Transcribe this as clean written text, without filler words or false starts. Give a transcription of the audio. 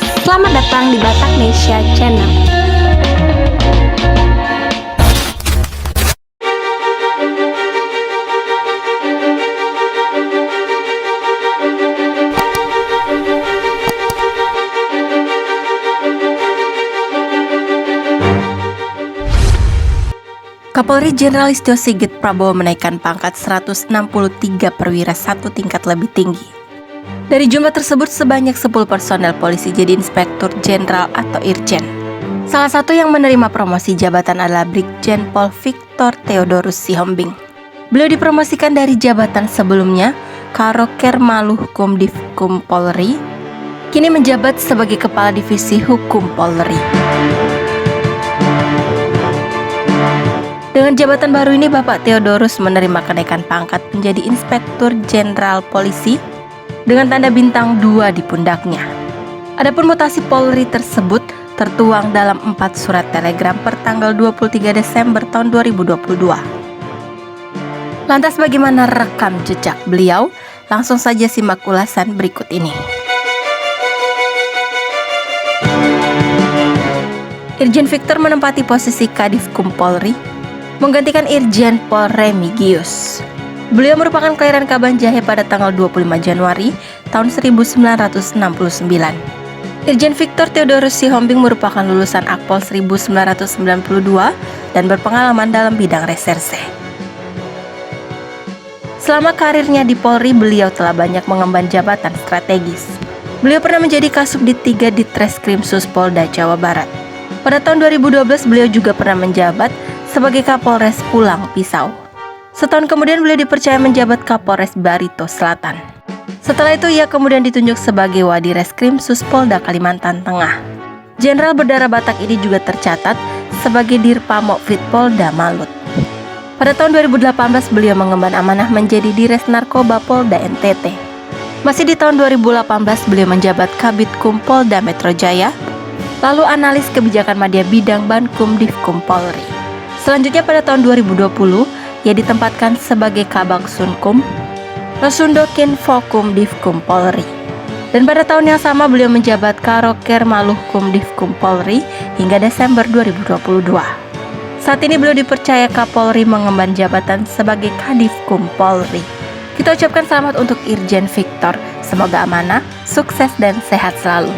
selamat datang di Batak Nesia Channel. Kapolri Jenderal Listio Sigit Prabowo menaikkan pangkat 163 perwira satu tingkat lebih tinggi. Dari jumlah tersebut, sebanyak 10 personel polisi jadi inspektur jenderal atau irjen. Salah satu yang menerima promosi jabatan adalah Brigjen Pol Victor Theodorus Sihombing. Beliau dipromosikan dari jabatan sebelumnya, Karoker Malu Hukum Divkum Polri, kini menjabat sebagai Kepala Divisi Hukum Polri. Dengan jabatan baru ini, Bapak Theodorus menerima kenaikan pangkat menjadi Inspektur Jenderal Polisi dengan tanda bintang 2 di pundaknya. Adapun mutasi Polri tersebut tertuang dalam 4 surat telegram per tanggal 23 Desember tahun 2022. Lantas bagaimana rekam jejak beliau? Langsung saja simak ulasan berikut ini. Irjen Victor menempati posisi Kadifkum Polri, menggantikan Irjen Pol Remigius. Beliau merupakan kelahiran Kabanjahe pada tanggal 25 Januari tahun 1969. Irjen Victor Theodorus Sihombing merupakan lulusan Akpol 1992 dan berpengalaman dalam bidang reserse. Selama karirnya di Polri, beliau telah banyak mengemban jabatan strategis. Beliau pernah menjadi Kasubdit 3 di Treskrimsus Polda Jawa Barat. Pada tahun 2012, beliau juga pernah menjabat sebagai Kapolres Pulang Pisau. Setahun kemudian beliau dipercaya menjabat Kapolres Barito Selatan. Setelah itu ia kemudian ditunjuk sebagai Wadi Reskrimsus Polda Kalimantan Tengah. Jenderal berdarah Batak ini juga tercatat sebagai Dirpamokvid Polda Malut. Pada tahun 2018 beliau mengemban amanah menjadi Dires Narkoba Polda NTT. Masih di tahun 2018 beliau menjabat Kabitkum Polda Metro Jaya, lalu analis kebijakan media bidang Bankum Divkum Polri. Selanjutnya pada tahun 2020 ia ditempatkan sebagai Kabag Sunkum, Rosundokin Fokum Divkum Polri. Dan pada tahun yang sama beliau menjabat Karoker Maluhkum Divkum Polri hingga Desember 2022. Saat ini beliau dipercaya Kapolri mengemban jabatan sebagai Kadifkum Polri. Kita ucapkan selamat untuk Irjen Victor. Semoga amanah, sukses dan sehat selalu.